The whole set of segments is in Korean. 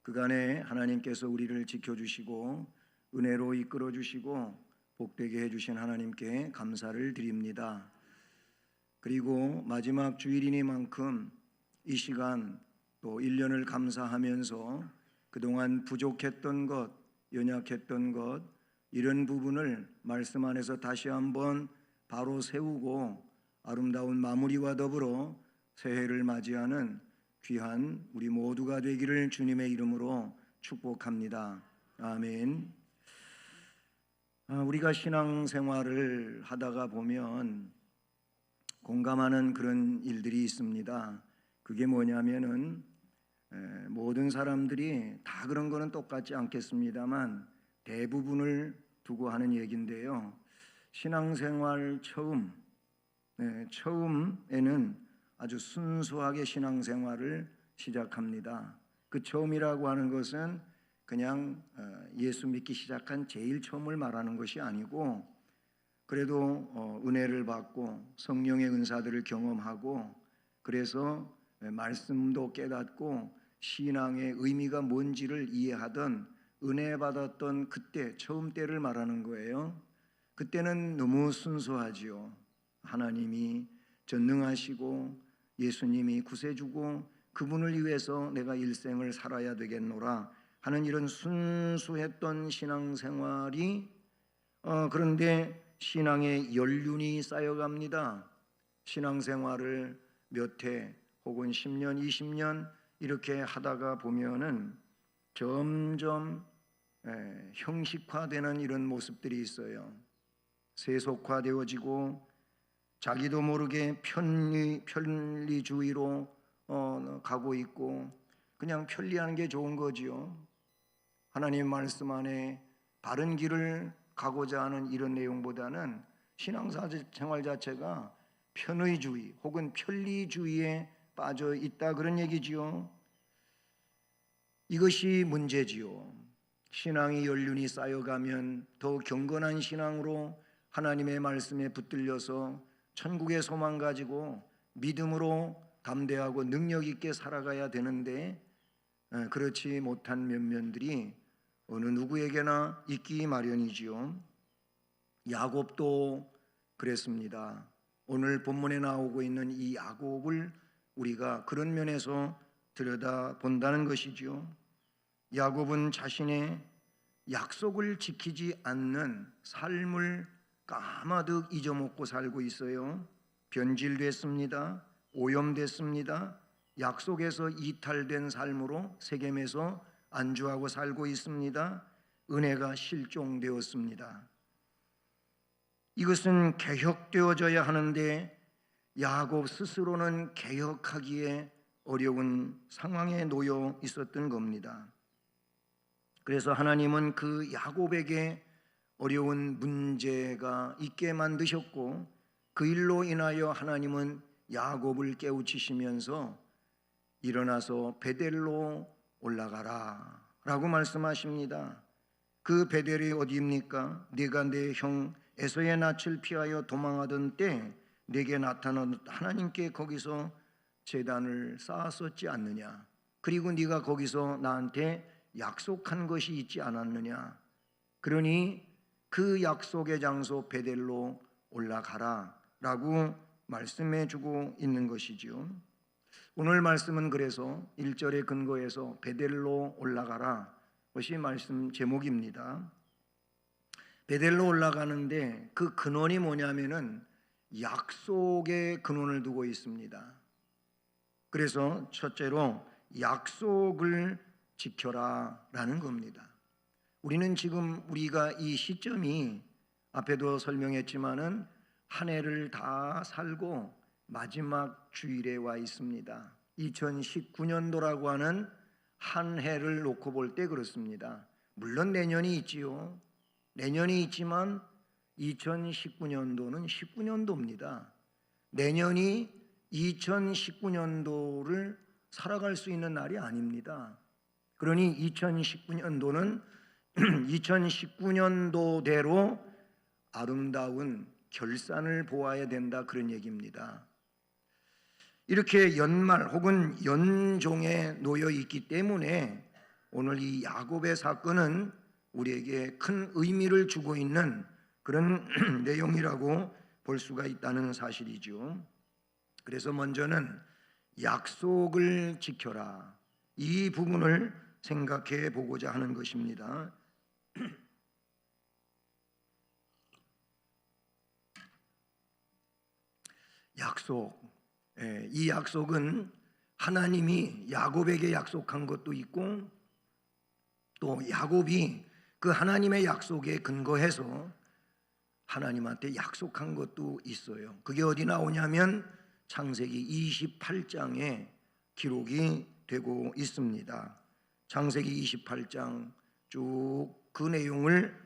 그간에 하나님께서 우리를 지켜주시고 은혜로 이끌어주시고 복되게 해주신 하나님께 감사를 드립니다. 그리고 마지막 주일이니만큼 이 시간 또 1년을 감사하면서 그동안 부족했던 것, 연약했던 것, 이런 부분을 말씀 안에서 다시 한번 바로 세우고 아름다운 마무리와 더불어 새해를 맞이하는 귀한 우리 모두가 되기를 주님의 이름으로 축복합니다. 아멘. 우리가 신앙생활을 하다가 보면 공감하는 그런 일들이 있습니다. 그게 뭐냐면은 모든 사람들이 다 그런 거는 똑같지 않겠습니다만 대부분을 두고 하는 얘기인데요. 신앙생활 처음에는 아주 순수하게 신앙생활을 시작합니다. 그 처음이라고 하는 것은 그냥 예수 믿기 시작한 제일 처음을 말하는 것이 아니고 그래도 은혜를 받고 성령의 은사들을 경험하고 그래서 말씀도 깨닫고 신앙의 의미가 뭔지를 이해하던 은혜 받았던 그때 처음 때를 말하는 거예요. 그때는 너무 순수하지요. 하나님이 전능하시고 예수님이 구세주고 그분을 위해서 내가 일생을 살아야 되겠노라 하는 이런 순수했던 신앙생활이 그런데 신앙의 연륜이 쌓여갑니다. 신앙생활을 몇 해 혹은 10년, 20년 이렇게 하다가 보면은 점점 형식화되는 이런 모습들이 있어요. 세속화되어지고 자기도 모르게 편리주의로 가고 있고 그냥 편리한 게 좋은 거지요. 하나님 말씀 안에 바른 길을 가고자 하는 이런 내용보다는 신앙생활 자체가 편의주의 혹은 편리주의에 빠져 있다 그런 얘기지요. 이것이 문제지요. 신앙의 연륜이 쌓여가면 더 경건한 신앙으로 하나님의 말씀에 붙들려서 천국의 소망 가지고 믿음으로 담대하고 능력 있게 살아가야 되는데 그렇지 못한 면면들이 어느 누구에게나 있기 마련이지요. 야곱도 그랬습니다. 오늘 본문에 나오고 있는 이 야곱을 우리가 그런 면에서 들여다본다는 것이지요. 야곱은 자신의 약속을 지키지 않는 삶을 까마득 잊어먹고 살고 있어요. 변질됐습니다. 오염됐습니다. 약속에서 이탈된 삶으로 세겜에서 안주하고 살고 있습니다. 은혜가 실종되었습니다. 이것은 개혁되어져야 하는데 야곱 스스로는 개혁하기에 어려운 상황에 놓여 있었던 겁니다. 그래서 하나님은 그 야곱에게 어려운 문제가 있게 만드셨고 그 일로 인하여 하나님은 야곱을 깨우치시면서 일어나서 베델로 올라가라 라고 말씀하십니다. 그 베델이 어디입니까? 네가 내 형 에서의 낯을 피하여 도망하던 때 내게 나타난 하나님께 거기서 제단을 쌓았었지 않느냐? 그리고 네가 거기서 나한테 약속한 것이 있지 않았느냐? 그러니 그 약속의 장소 베델로 올라가라 라고 말씀해 주고 있는 것이지요. 오늘 말씀은 그래서 1절의 근거에서 베델로 올라가라 것이 말씀 제목입니다. 베델로 올라가는데 그 근원이 뭐냐면은 약속의 근원을 두고 있습니다. 그래서 첫째로 약속을 지켜라 라는 겁니다. 우리는 지금 우리가 이 시점이 앞에도 설명했지만은 한 해를 다 살고 마지막 주일에 와 있습니다. 2019년도라고 하는 한 해를 놓고 볼 때 그렇습니다. 물론 내년이 있지요. 내년이 있지만 2019년도는 19년도입니다. 내년이 2019년도를 살아갈 수 있는 날이 아닙니다. 그러니 2019년도는 2019년도대로 아름다운 결산을 보아야 된다 그런 얘기입니다. 이렇게 연말 혹은 연종에 놓여 있기 때문에 오늘 이 야곱의 사건은 우리에게 큰 의미를 주고 있는 그런 내용이라고 볼 수가 있다는 사실이죠. 그래서 먼저는 약속을 지켜라, 이 부분을 생각해 보고자 하는 것입니다. 약속, 이 약속은 하나님이 야곱에게 약속한 것도 있고 또 야곱이 그 하나님의 약속에 근거해서 하나님한테 약속한 것도 있어요. 그게 어디 나오냐면 창세기 28장에 기록이 되고 있습니다. 창세기 28장 쭉 그 내용을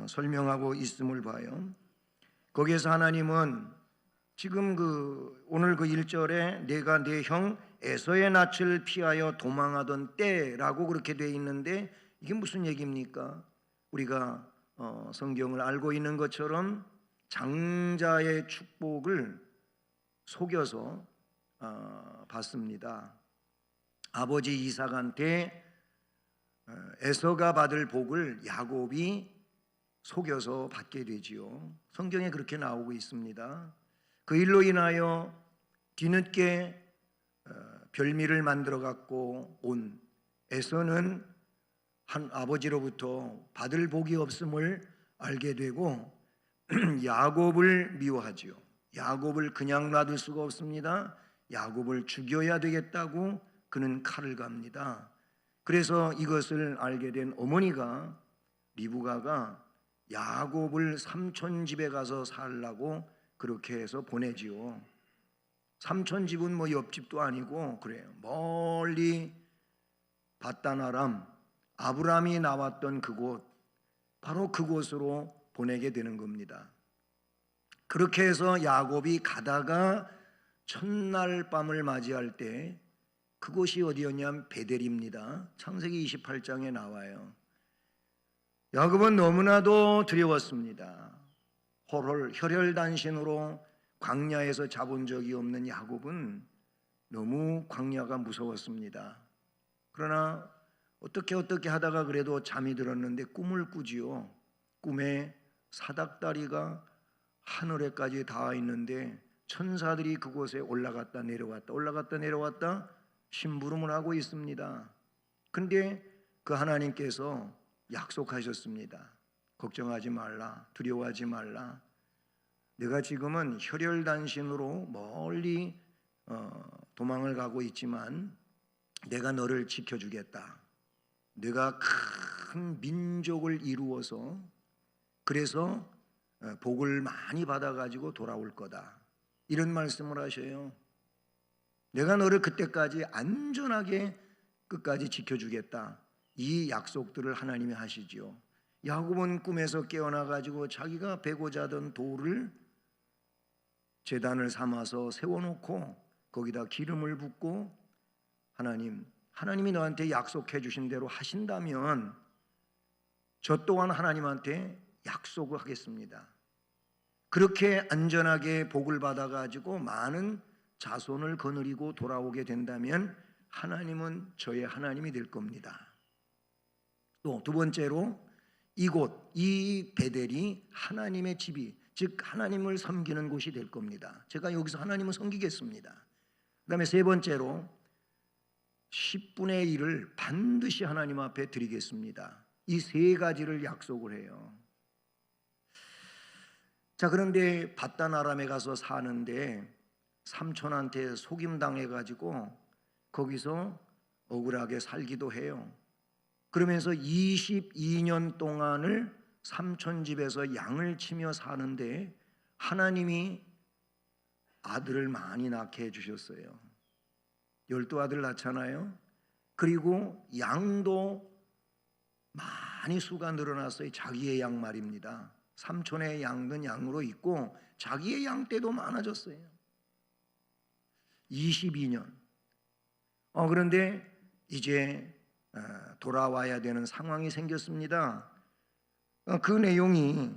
설명하고 있음을 봐요. 거기에서 하나님은 지금 오늘 그 1절에 내가 내 형 에서의 낯을 피하여 도망하던 때라고 그렇게 되어 있는데 이게 무슨 얘기입니까? 우리가 성경을 알고 있는 것처럼 장자의 축복을 속여서 받습니다. 아버지 이삭한테 에서가 받을 복을 야곱이 속여서 받게 되지요. 성경에 그렇게 나오고 있습니다. 그 일로 인하여 뒤늦게 별미를 만들어 갖고 온 에서는 한 아버지로부터 받을 복이 없음을 알게 되고 야곱을 미워하지요. 야곱을 그냥 놔둘 수가 없습니다. 야곱을 죽여야 되겠다고 그는 칼을 갑니다. 그래서 이것을 알게 된 어머니가 리브가가 야곱을 삼촌 집에 가서 살라고 그렇게 해서 보내지요. 삼촌 집은 뭐 옆집도 아니고 그래요. 멀리 밧단 아람, 아브람이 나왔던 그곳, 바로 그곳으로 보내게 되는 겁니다. 그렇게 해서 야곱이 가다가 첫날 밤을 맞이할 때 그곳이 어디였냐면 베델입니다. 창세기 28장에 나와요. 야곱은 너무나도 두려웠습니다. 혈혈단신으로 광야에서 잡은 적이 없는 야곱은 너무 광야가 무서웠습니다. 그러나 어떻게 하다가 그래도 잠이 들었는데 꿈을 꾸지요. 꿈에 사닥다리가 하늘에까지 닿아 있는데 천사들이 그곳에 올라갔다 내려왔다 심부름을 하고 있습니다. 근데 그 하나님께서 약속하셨습니다. 걱정하지 말라, 두려워하지 말라. 내가 지금은 혈혈단신으로 멀리 도망을 가고 있지만 내가 너를 지켜주겠다. 내가 큰 민족을 이루어서 그래서 복을 많이 받아가지고 돌아올 거다. 이런 말씀을 하셔요. 내가 너를 그때까지 안전하게 끝까지 지켜주겠다. 이 약속들을 하나님이 하시지요. 야곱은 꿈에서 깨어나가지고 자기가 베고자 하던 돌을 제단을 삼아서 세워놓고 거기다 기름을 붓고 하나님이 너한테 약속해 주신 대로 하신다면 저 또한 하나님한테 약속을 하겠습니다. 그렇게 안전하게 복을 받아가지고 많은 자손을 거느리고 돌아오게 된다면 하나님은 저의 하나님이 될 겁니다. 또 두 번째로 이곳, 이 베델이 하나님의 집이, 즉 하나님을 섬기는 곳이 될 겁니다. 제가 여기서 하나님을 섬기겠습니다. 그 다음에 세 번째로 10분의 1을 반드시 하나님 앞에 드리겠습니다. 이 세 가지를 약속을 해요. 자, 그런데 밧단 아람에 가서 사는데 삼촌한테 속임당해가지고 거기서 억울하게 살기도 해요. 그러면서 22년 동안을 삼촌 집에서 양을 치며 사는데 하나님이 아들을 많이 낳게 해주셨어요. 12아들 낳잖아요. 그리고 양도 많이 수가 늘어났어요. 자기의 양 말입니다. 삼촌의 양은 양으로 있고 자기의 양 떼도 많아졌어요. 22년. 그런데 이제 돌아와야 되는 상황이 생겼습니다. 그 내용이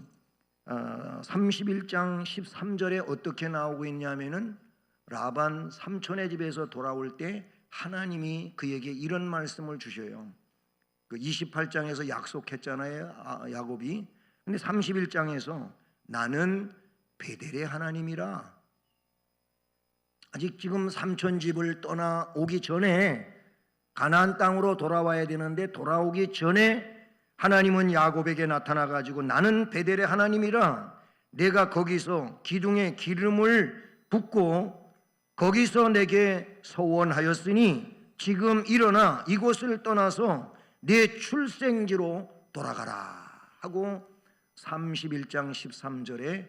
31장 13절에 어떻게 나오고 있냐면은 라반 삼촌의 집에서 돌아올 때 하나님이 그에게 이런 말씀을 주셔요. 그 28장에서 약속했잖아요, 야곱이. 근데 31장에서 나는 베델의 하나님이라. 아직 지금 삼촌 집을 떠나 오기 전에 가나안 땅으로 돌아와야 되는데 돌아오기 전에 하나님은 야곱에게 나타나 가지고 나는 베델의 하나님이라. 내가 거기서 기둥에 기름을 붓고 거기서 내게 서원하였으니 지금 일어나 이곳을 떠나서 내 출생지로 돌아가라 하고 31장 13절에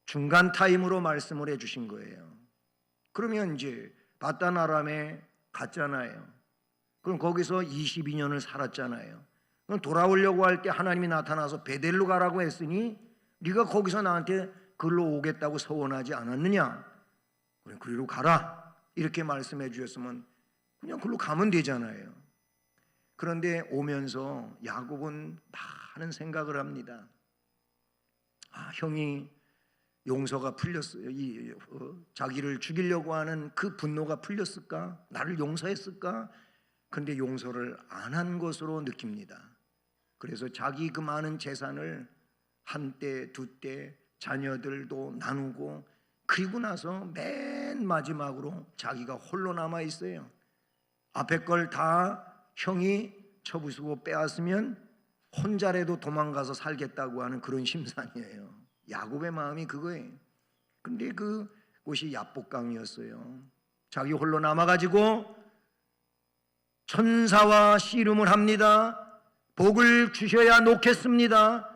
중간 타임으로 말씀을 해주신 거예요. 그러면 이제 바단 아람에 갔잖아요. 그럼 거기서 22년을 살았잖아요. 그럼 돌아오려고 할 때 하나님이 나타나서 베델로 가라고 했으니 네가 거기서 나한테 글로 오겠다고 서원하지 않았느냐? 그래, 그리로 가라 이렇게 말씀해 주셨으면 그냥 글로 가면 되잖아요. 그런데 오면서 야곱은 많은 생각을 합니다. 형이 용서가 풀렸어요. 자기를 죽이려고 하는 그 분노가 풀렸을까? 나를 용서했을까? 근데 용서를 안 한 것으로 느낍니다. 그래서 자기 그 많은 재산을 한때 두때 자녀들도 나누고 그리고 나서 맨 마지막으로 자기가 홀로 남아 있어요. 앞에 걸 다 형이 쳐부수고 빼앗으면 혼자라도 도망가서 살겠다고 하는 그런 심산이에요. 야곱의 마음이 그거예요. 근데 그곳이 야복강이었어요. 자기 홀로 남아가지고 천사와 씨름을 합니다. 복을 주셔야 놓겠습니다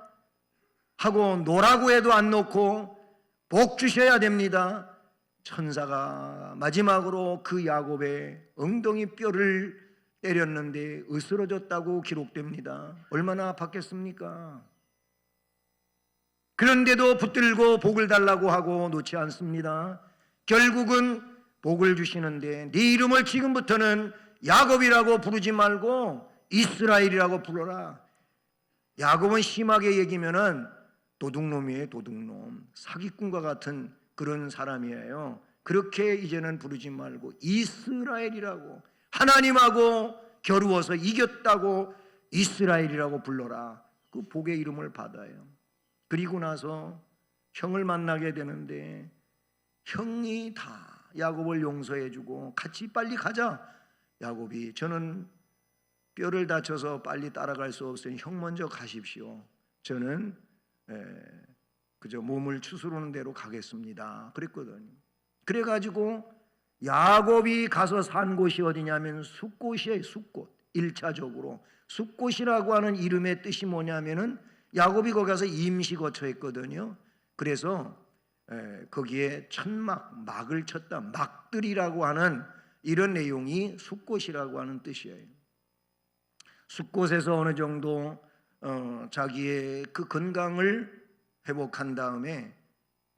하고 노라고 해도 안 놓고 복 주셔야 됩니다. 천사가 마지막으로 그 야곱의 엉덩이 뼈를 때렸는데 으스러졌다고 기록됩니다. 얼마나 아팠겠습니까? 그런데도 붙들고 복을 달라고 하고 놓지 않습니다. 결국은 복을 주시는데 네 이름을 지금부터는 야곱이라고 부르지 말고 이스라엘이라고 불러라. 야곱은 심하게 얘기면은 도둑놈이에요. 도둑놈, 사기꾼과 같은 그런 사람이에요. 그렇게 이제는 부르지 말고 이스라엘이라고, 하나님하고 겨루어서 이겼다고 이스라엘이라고 불러라. 그 복의 이름을 받아요. 그리고 나서 형을 만나게 되는데 형이 다 야곱을 용서해주고 같이 빨리 가자. 야곱이 저는 뼈를 다쳐서 빨리 따라갈 수 없으니 형 먼저 가십시오. 저는 그저 몸을 추스르는 대로 가겠습니다. 그랬거든요. 그래가지고 야곱이 가서 산 곳이 어디냐면 숫곳이에요. 숫곳. 1차적으로 숫곳이라고 하는 이름의 뜻이 뭐냐면은 야곱이 거기 가서 임시 거처했거든요. 그래서 거기에 천막, 막을 쳤다, 막들이라고 하는 이런 내용이 숫곳이라고 하는 뜻이에요. 숫곳에서 어느 정도 자기의 그 건강을 회복한 다음에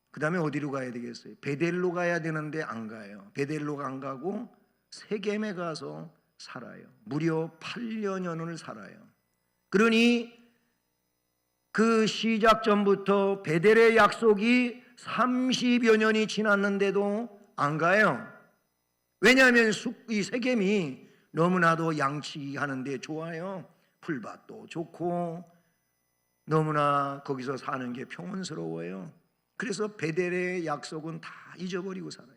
그 다음에 어디로 가야 되겠어요? 베델로 가야 되는데 안 가요. 베델로가 안 가고 세겜에 가서 살아요. 무려 8년을 살아요. 그러니 그 시작 전부터 베델의 약속이 30여 년이 지났는데도 안 가요. 왜냐하면 이 세겜이 너무나도 양치하는데 좋아요. 풀밭도 좋고 너무나 거기서 사는 게 평온스러워요. 그래서 베델의 약속은 다 잊어버리고 살아요.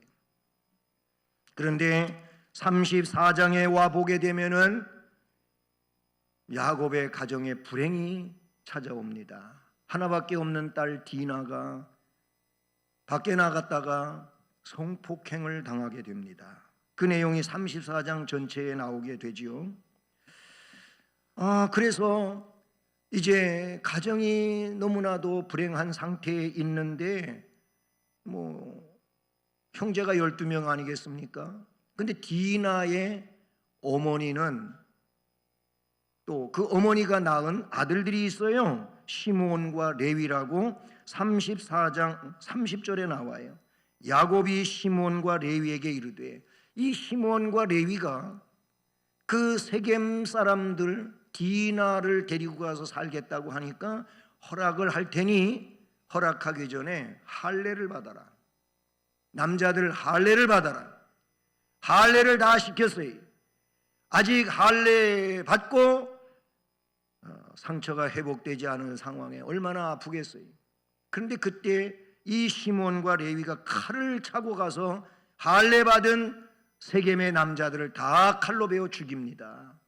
그런데 34장에 와 보게 되면은 야곱의 가정에 불행이 찾아옵니다. 하나밖에 없는 딸 디나가 밖에 나갔다가 성폭행을 당하게 됩니다. 그 내용이 34장 전체에 나오게 되지요. 그래서 이제 가정이 너무나도 불행한 상태에 있는데 형제가 12명 아니겠습니까? 근데 디나의 어머니는 또 그 어머니가 낳은 아들들이 있어요. 시므온과 레위라고 34장 30절에 나와요. 야곱이 시므온과 레위에게 이르되, 이 시므온과 레위가 그 세겜 사람들 디나를 데리고 가서 살겠다고 하니까 허락을 할 테니 허락하기 전에 할례를 받아라. 남자들 할례를 받아라. 할례를 다 시켰어요. 아직 할례 받고 상처가 회복되지 않은 상황에 얼마나 아프겠어요. 그런데 그때 이 시몬과 레위가 칼을 차고 가서 할례 받은 세겜의 남자들을 다 칼로 베어 죽입니다.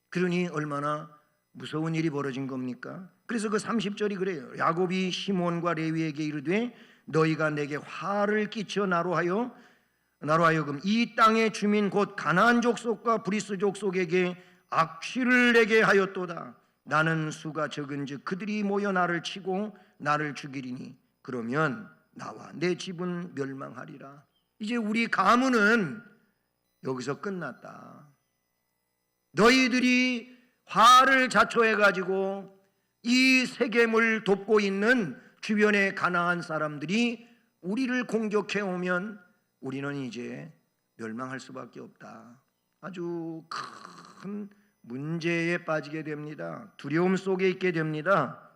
그러니 얼마나 무서운 일이 벌어진 겁니까? 그래서 그 30절이 그래요. 야곱이 시몬과 레위에게 이르되 너희가 내게 화를 끼쳐 나로 하여금 이 땅의 주민 곧 가나안 족속과 브리스 족속에게 악취를 내게 하였도다. 나는 수가 적은즉 그들이 모여 나를 치고 나를 죽이리니 그러면 나와 내 집은 멸망하리라. 이제 우리 가문은 여기서 끝났다. 너희들이 화를 자초해 가지고 이 세겜을 돕고 있는 주변의 가나안 사람들이 우리를 공격해 오면 우리는 이제 멸망할 수밖에 없다. 아주 큰 문제에 빠지게 됩니다. 두려움 속에 있게 됩니다.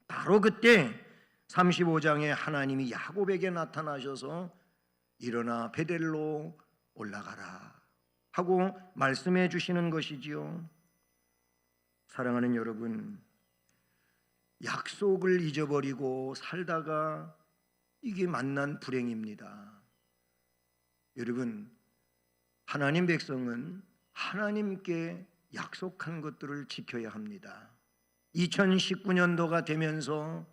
바로 그때 35장에 하나님이 야곱에게 나타나셔서 일어나 베델로 올라가라 하고 말씀해 주시는 것이지요. 사랑하는 여러분, 약속을 잊어버리고 살다가 이게 만난 불행입니다. 여러분, 하나님 백성은 하나님께 약속한 것들을 지켜야 합니다. 2019년도가 되면서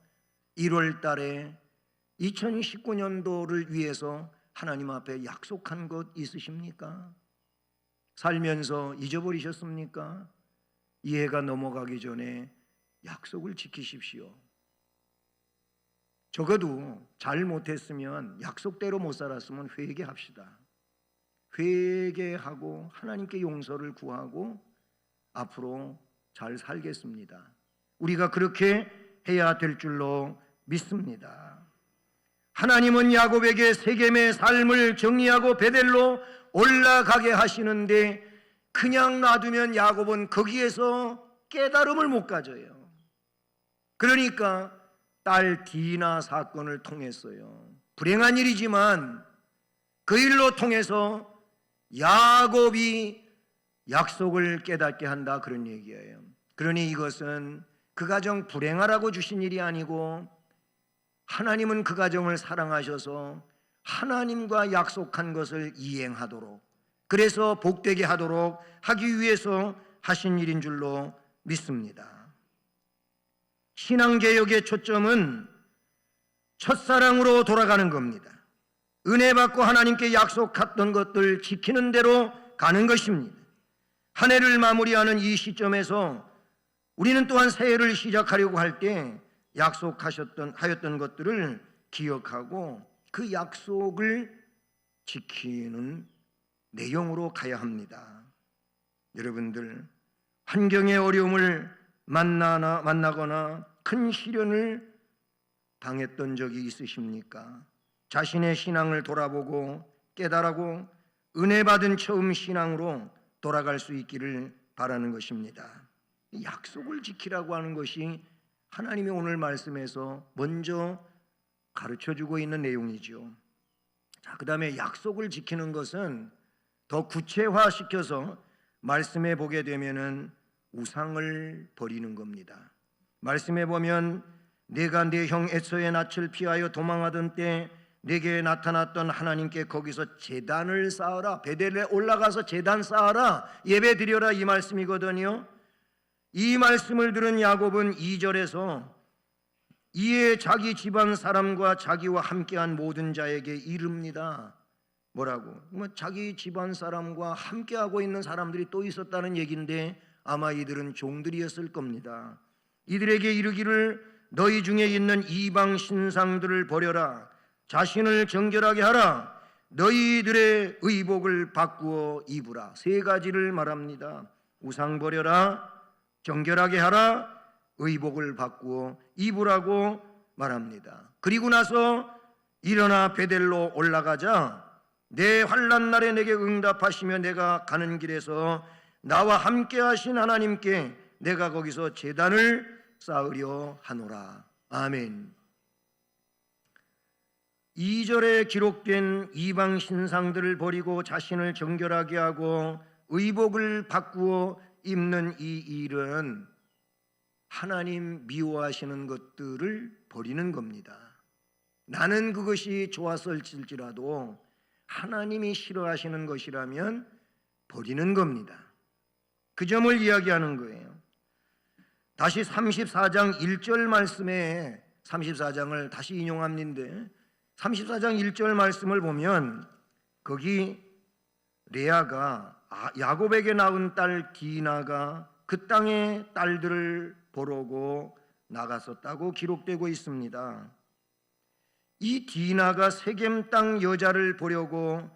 1월 달에 2019년도를 위해서 하나님 앞에 약속한 것 있으십니까? 살면서 잊어버리셨습니까? 이 해가 넘어가기 전에 약속을 지키십시오. 적어도 잘 못했으면, 약속대로 못 살았으면 회개합시다. 회개하고 하나님께 용서를 구하고 앞으로 잘 살겠습니다. 우리가 그렇게 해야 될 줄로 믿습니다. 하나님은 야곱에게 세겜의 삶을 정리하고 베델로 올라가게 하시는데 그냥 놔두면 야곱은 거기에서 깨달음을 못 가져요. 그러니까 딸 디나 사건을 통했어요. 불행한 일이지만 그 일로 통해서 야곱이 약속을 깨닫게 한다, 그런 얘기예요. 그러니 이것은 그 가정 불행하라고 주신 일이 아니고 하나님은 그 가정을 사랑하셔서 하나님과 약속한 것을 이행하도록, 그래서 복되게 하도록 하기 위해서 하신 일인 줄로 믿습니다. 신앙개혁의 초점은 첫사랑으로 돌아가는 겁니다. 은혜 받고 하나님께 약속했던 것들 지키는 대로 가는 것입니다. 한 해를 마무리하는 이 시점에서 우리는 또한 새해를 시작하려고 할 때 하였던 것들을 기억하고 그 약속을 지키는 내용으로 가야 합니다. 여러분들, 환경의 어려움을 만나거나 큰 시련을 당했던 적이 있으십니까? 자신의 신앙을 돌아보고 깨달고 은혜 받은 처음 신앙으로 돌아갈 수 있기를 바라는 것입니다. 약속을 지키라고 하는 것이 하나님이 오늘 말씀에서 먼저 가르쳐주고 있는 내용이죠. 자, 그 다음에 약속을 지키는 것은 더 구체화시켜서 말씀해 보게 되면은 우상을 버리는 겁니다. 말씀해 보면 내가 내 형 에서의 낯을 피하여 도망하던 때 내게 나타났던 하나님께 거기서 제단을 쌓아라, 베델에 올라가서 제단 쌓아라, 예배 드려라, 이 말씀이거든요. 이 말씀을 들은 야곱은 2절에서 이에 자기 집안 사람과 자기와 함께한 모든 자에게 이릅니다. 뭐라고? 자기 집안 사람과 함께하고 있는 사람들이 또 있었다는 얘기인데 아마 이들은 종들이었을 겁니다. 이들에게 이르기를 너희 중에 있는 이방 신상들을 버려라, 자신을 정결하게 하라, 너희들의 의복을 바꾸어 입으라. 세 가지를 말합니다. 우상 버려라, 정결하게 하라, 의복을 바꾸어 입으라고 말합니다. 그리고 나서 일어나 베델로 올라가자 내 환난 날에 내게 응답하시며 내가 가는 길에서 나와 함께 하신 하나님께 내가 거기서 제단을 쌓으려 하노라. 아멘. 2절에 기록된 이방 신상들을 버리고 자신을 정결하게 하고 의복을 바꾸어 입는 이 일은 하나님 미워하시는 것들을 버리는 겁니다. 나는 그것이 좋았을지라도 하나님이 싫어하시는 것이라면 버리는 겁니다. 그 점을 이야기하는 거예요. 다시 34장 1절 말씀에 34장을 다시 인용합니다. 34장 1절 말씀을 보면 거기 레아가 야곱에게 낳은 딸 디나가 그 땅의 딸들을 보려고 나갔었다고 기록되고 있습니다. 이 디나가 세겜 땅 여자를 보려고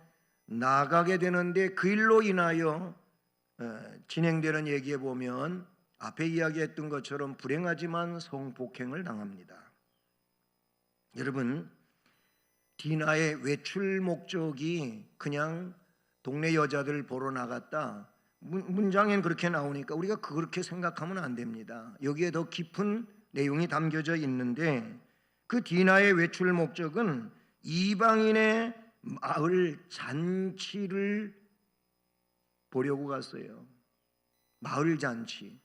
나가게 되는데 그 일로 인하여 진행되는 얘기에 보면 앞에 이야기했던 것처럼 불행하지만 성폭행을 당합니다. 여러분, 디나의 외출 목적이 그냥 동네 여자들 보러 나갔다, 문장엔 그렇게 나오니까 우리가 그렇게 생각하면 안 됩니다. 여기에 더 깊은 내용이 담겨져 있는데 그 디나의 외출 목적은 이방인의 마을 잔치를 보려고 갔어요. 마을 잔치.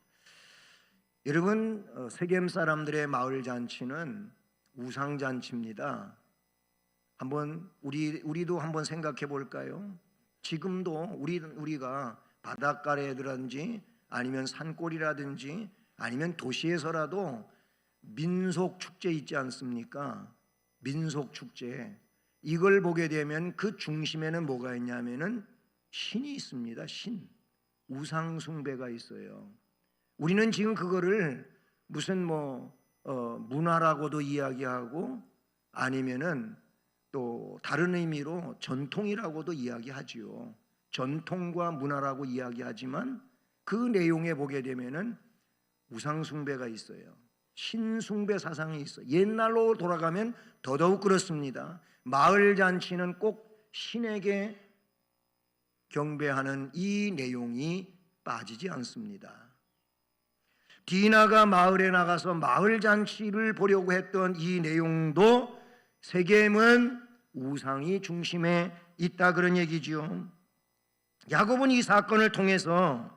여러분, 세겜 사람들의 마을 잔치는 우상 잔치입니다. 한번 우리도 한번 생각해 볼까요? 지금도 우리가 바닷가라든지 아니면 산골이라든지 아니면 도시에서라도 민속 축제 있지 않습니까? 민속 축제. 이걸 보게 되면 그 중심에는 뭐가 있냐면은 신이 있습니다. 신. 우상 숭배가 있어요. 우리는 지금 그거를 무슨 문화라고도 이야기하고 아니면은 또 다른 의미로 전통이라고도 이야기하지요. 전통과 문화라고 이야기하지만 그 내용에 보게 되면은 우상 숭배가 있어요. 신숭배 사상이 있어요. 옛날로 돌아가면 더더욱 그렇습니다. 마을 잔치는 꼭 신에게 경배하는 이 내용이 빠지지 않습니다. 디나가 마을에 나가서 마을 잔치를 보려고 했던 이 내용도 세겜은 우상이 중심에 있다 그런 얘기지요. 야곱은 이 사건을 통해서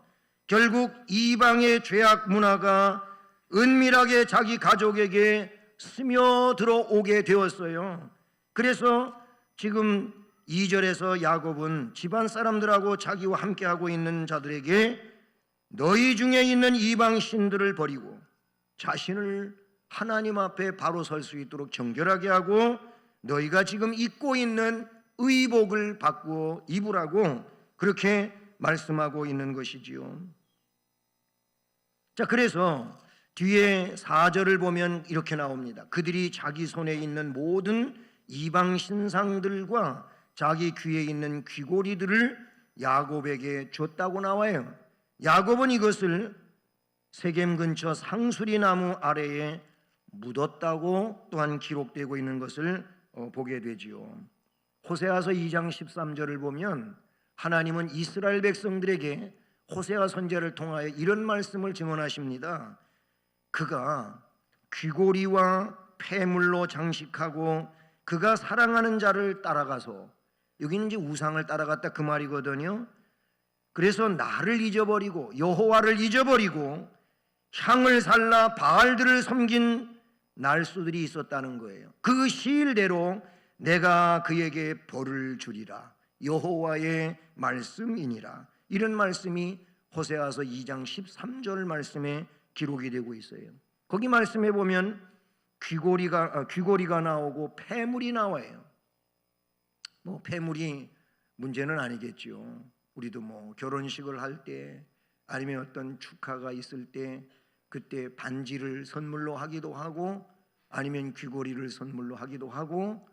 결국 이방의 죄악 문화가 은밀하게 자기 가족에게 스며들어오게 되었어요. 그래서 지금 2절에서 야곱은 집안 사람들하고 자기와 함께하고 있는 자들에게 너희 중에 있는 이방 신들을 버리고 자신을 하나님 앞에 바로 설 수 있도록 정결하게 하고 너희가 지금 입고 있는 의복을 바꾸어 입으라고 그렇게 말씀하고 있는 것이지요. 자, 그래서 뒤에 4절을 보면 이렇게 나옵니다. 그들이 자기 손에 있는 모든 이방 신상들과 자기 귀에 있는 귀고리들을 야곱에게 줬다고 나와요. 야곱은 이것을 세겜 근처 상수리 나무 아래에 묻었다고 또한 기록되고 있는 것을 보게 되지요. 호세아서 2장 13절을 보면 하나님은 이스라엘 백성들에게 호세아 선지자를 통하여 이런 말씀을 증언하십니다. 그가 귀고리와 폐물로 장식하고 그가 사랑하는 자를 따라가서, 여기는 이제 우상을 따라갔다 그 말이거든요. 그래서 나를 잊어버리고 여호와를 잊어버리고 향을 살라 바알들을 섬긴 날수들이 있었다는 거예요. 그 시일대로 내가 그에게 벌을 주리라. 여호와의 말씀이니라. 이런 말씀이 호세아서 2장 13절 말씀에 기록이 되고 있어요. 거기 말씀해 보면 귀고리가 나오고 폐물이 나와요. 폐물이 문제는 아니겠죠. 우리도 결혼식을 할 때 아니면 어떤 축하가 있을 때 그때 반지를 선물로 하기도 하고 아니면 귀고리를 선물로 하기도 하고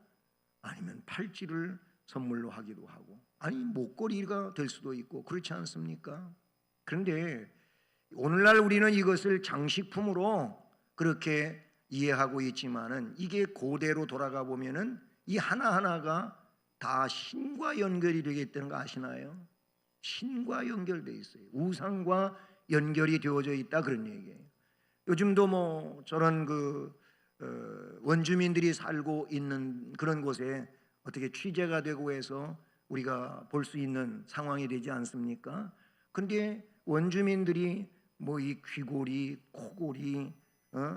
아니면 팔찌를 선물로 하기도 하고 아니 목걸이가 될 수도 있고 그렇지 않습니까? 그런데 오늘날 우리는 이것을 장식품으로 그렇게 이해하고 있지만은 이게 고대로 돌아가 보면은 이 하나하나가 다 신과 연결이 되어 있다는 거 아시나요? 신과 연결되어 있어요. 우상과 연결이 되어져 있다 그런 얘기예요. 요즘도 저런 원주민들이 살고 있는 그런 곳에 어떻게 취재가 되고 해서 우리가 볼 수 있는 상황이 되지 않습니까? 그런데 원주민들이 뭐 이 귀고리, 코골이,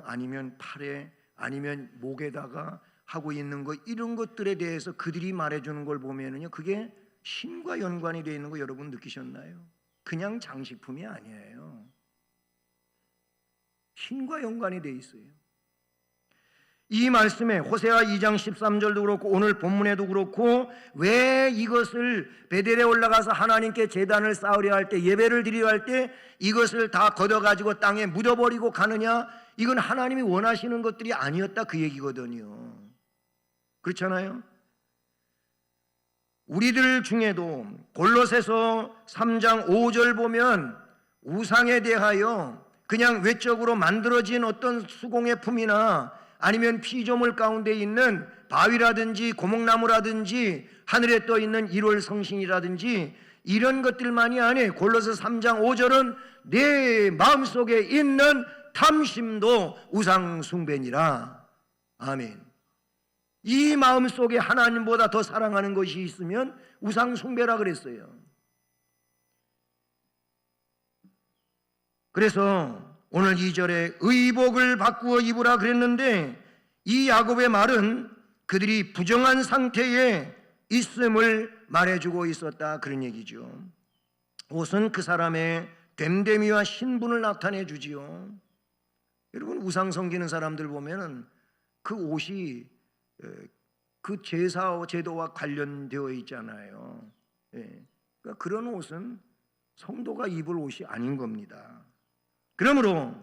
아니면 팔에, 아니면 목에다가 하고 있는 것, 이런 것들에 대해서 그들이 말해주는 걸 보면은요, 그게 신과 연관이 되어 있는 거 여러분 느끼셨나요? 그냥 장식품이 아니에요. 신과 연관이 되어 있어요. 이 말씀에 호세아 2장 13절도 그렇고 오늘 본문에도 그렇고, 왜 이것을 베델에 올라가서 하나님께 제단을 쌓으려 할 때, 예배를 드리려 할 때 이것을 다 걷어가지고 땅에 묻어버리고 가느냐? 이건 하나님이 원하시는 것들이 아니었다, 그 얘기거든요. 그렇잖아요? 우리들 중에도 골로새서 3장 5절 보면 우상에 대하여 그냥 외적으로 만들어진 어떤 수공예 품이나 아니면 피조물 가운데 있는 바위라든지 고목나무라든지 하늘에 떠 있는 1월 성신이라든지 이런 것들만이 아니에요. 골로새 3장 5절은 내 마음속에 있는 탐심도 우상 숭배니라. 아멘. 이 마음속에 하나님보다 더 사랑하는 것이 있으면 우상 숭배라 그랬어요. 그래서 오늘 2절에 의복을 바꾸어 입으라 그랬는데, 이 야곱의 말은 그들이 부정한 상태에 있음을 말해주고 있었다, 그런 얘기죠. 옷은 그 사람의 됨됨이와 신분을 나타내 주지요. 여러분, 우상 섬기는 사람들 보면은 그 옷이 그 제사와 제도와 관련되어 있잖아요. 그러니까 그런 옷은 성도가 입을 옷이 아닌 겁니다. 그러므로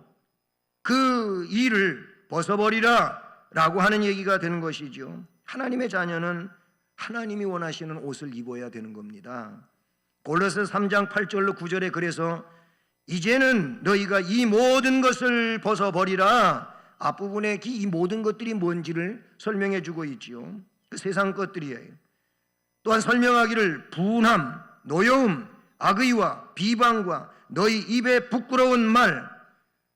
그 일을 벗어버리라 라고 하는 얘기가 되는 것이죠. 하나님의 자녀는 하나님이 원하시는 옷을 입어야 되는 겁니다. 골로새 3장 8절로 9절에 그래서 이제는 너희가 이 모든 것을 벗어버리라. 앞부분에 이 모든 것들이 뭔지를 설명해 주고 있지요. 그 세상 것들이에요. 또한 설명하기를 분함, 노여움, 악의와 비방과 너희 입에 부끄러운 말,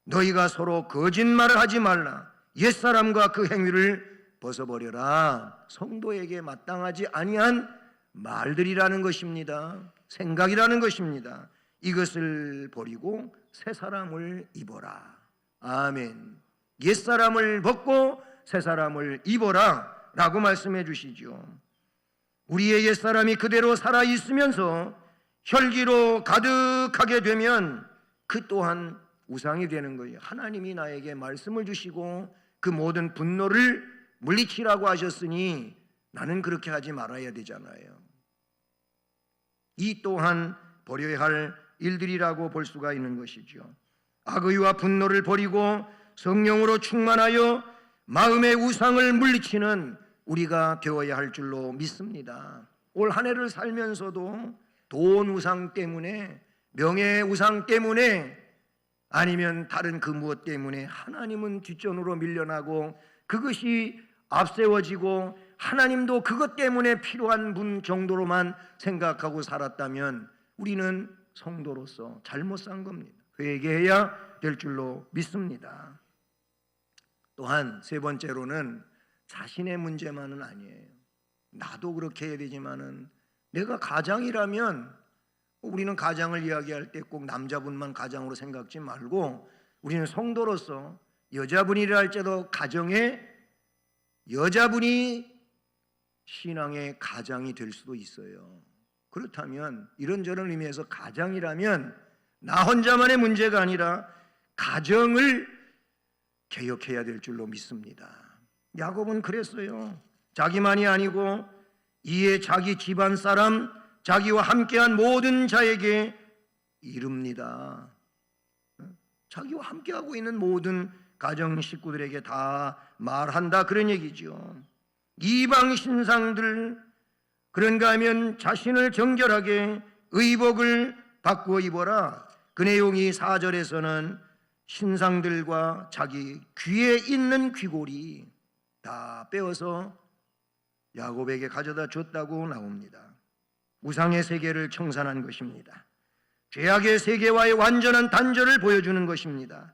너희가 서로 거짓말을 하지 말라. 옛사람과 그 행위를 벗어버려라. 성도에게 마땅하지 아니한 말들이라는 것입니다. 생각이라는 것입니다. 이것을 버리고 새 사람을 입어라. 아멘. 옛사람을 벗고 새 사람을 입어라 라고 말씀해 주시죠. 우리의 옛사람이 그대로 살아있으면서 혈기로 가득하게 되면 그 또한 우상이 되는 거예요. 하나님이 나에게 말씀을 주시고 그 모든 분노를 물리치라고 하셨으니 나는 그렇게 하지 말아야 되잖아요. 이 또한 버려야 할 일들이라고 볼 수가 있는 것이죠. 악의와 분노를 버리고 성령으로 충만하여 마음의 우상을 물리치는 우리가 되어야 할 줄로 믿습니다. 올 한 해를 살면서도 돈 우상 때문에, 명예 우상 때문에, 아니면 다른 그 무엇 때문에 하나님은 뒷전으로 밀려나고 그것이 앞세워지고 하나님도 그것 때문에 필요한 분 정도로만 생각하고 살았다면 우리는 성도로서 잘못 산 겁니다. 회개해야 될 줄로 믿습니다. 또한 세 번째로는 자신의 문제만은 아니에요. 나도 그렇게 해야 되지만은 내가 가장이라면, 우리는 가장을 이야기할 때 꼭 남자분만 가장으로 생각지 말고 우리는 성도로서 여자분이라 할지라도 가정에 여자분이 신앙의 가장이 될 수도 있어요. 그렇다면 이런저런 의미에서 가장이라면 나 혼자만의 문제가 아니라 가정을 개혁해야 될 줄로 믿습니다. 야곱은 그랬어요. 자기만이 아니고 이에 자기 집안 사람, 자기와 함께한 모든 자에게 이릅니다. 자기와 함께하고 있는 모든 가정 식구들에게 다 말한다, 그런 얘기죠. 이방 신상들, 그런가 하면 자신을 정결하게 의복을 바꾸어 입어라. 그 내용이 4절에서는 신상들과 자기 귀에 있는 귀고리 다 빼어서 야곱에게 가져다 줬다고 나옵니다. 우상의 세계를 청산한 것입니다. 죄악의 세계와의 완전한 단절을 보여주는 것입니다.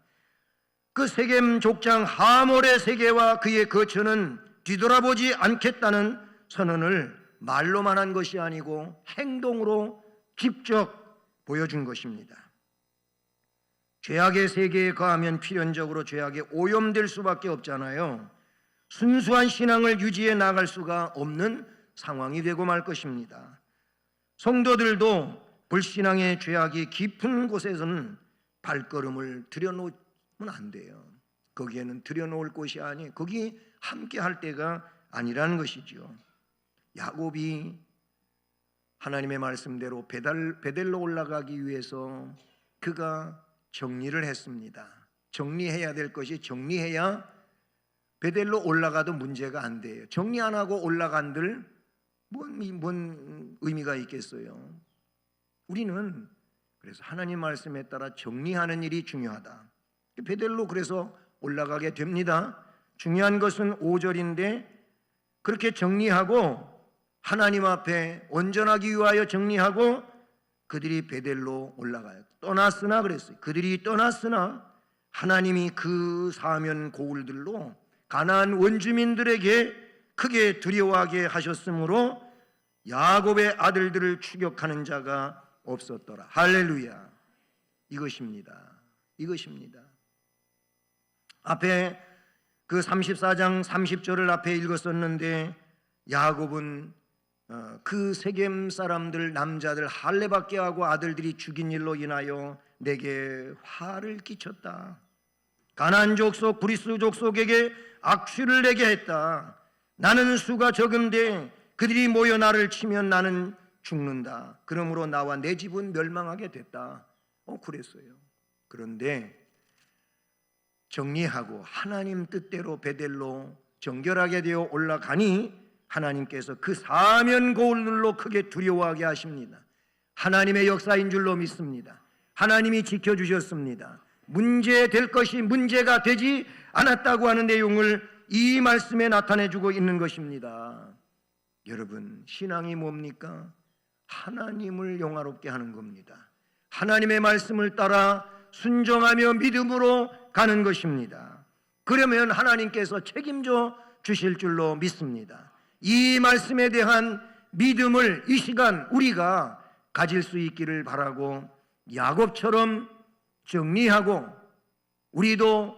그 세겜 족장 하몰의 세계와 그의 거처는 뒤돌아보지 않겠다는 선언을 말로만 한 것이 아니고 행동으로 직접 보여준 것입니다. 죄악의 세계에 거하면 필연적으로 죄악에 오염될 수밖에 없잖아요. 순수한 신앙을 유지해 나갈 수가 없는 상황이 되고 말 것입니다. 성도들도 불신앙의 죄악이 깊은 곳에서는 발걸음을 들여놓으면 안 돼요. 거기에는 들여놓을 곳이 아니에요. 거기 함께 할 때가 아니라는 것이죠. 야곱이 하나님의 말씀대로 베델로 올라가기 위해서 그가 정리를 했습니다. 정리해야 될 것이 정리해야 베델로 올라가도 문제가 안 돼요. 정리 안 하고 올라간들 뭔 의미가 있겠어요? 우리는 그래서 하나님 말씀에 따라 정리하는 일이 중요하다. 베델로 그래서 올라가게 됩니다. 중요한 것은 5절인데 그렇게 정리하고 하나님 앞에 온전하기 위하여 정리하고 그들이 베델로 올라가요. 떠났으나 그랬어요. 그들이 떠났으나 하나님이 그 사면 고울들로 가나안 원주민들에게 크게 두려워하게 하셨으므로 야곱의 아들들을 추격하는 자가 없었더라. 할렐루야. 이것입니다. 이것입니다. 앞에 그 34장 30절을 앞에 읽었었는데 야곱은 그 세겜 사람들 남자들 할례받게 하고 아들들이 죽인 일로 인하여 내게 화를 끼쳤다. 가나안 족속 브리스 족속에게 악취를 내게 했다. 나는 수가 적은데 그들이 모여 나를 치면 나는 죽는다. 그러므로 나와 내 집은 멸망하게 됐다. 그랬어요. 그런데 정리하고 하나님 뜻대로 베델로 정결하게 되어 올라가니 하나님께서 그 사면 고울들로 크게 두려워하게 하십니다. 하나님의 역사인 줄로 믿습니다. 하나님이 지켜주셨습니다. 문제될 것이 문제가 되지 않았다고 하는 내용을 이 말씀에 나타내주고 있는 것입니다. 여러분, 신앙이 뭡니까? 하나님을 영화롭게 하는 겁니다. 하나님의 말씀을 따라 순종하며 믿음으로 가는 것입니다. 그러면 하나님께서 책임져 주실 줄로 믿습니다. 이 말씀에 대한 믿음을 이 시간 우리가 가질 수 있기를 바라고 야곱처럼 정리하고 우리도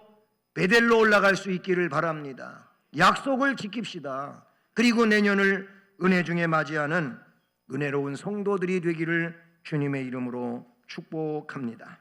베델로 올라갈 수 있기를 바랍니다. 약속을 지킵시다. 그리고 내년을 은혜 중에 맞이하는 은혜로운 성도들이 되기를 주님의 이름으로 축복합니다.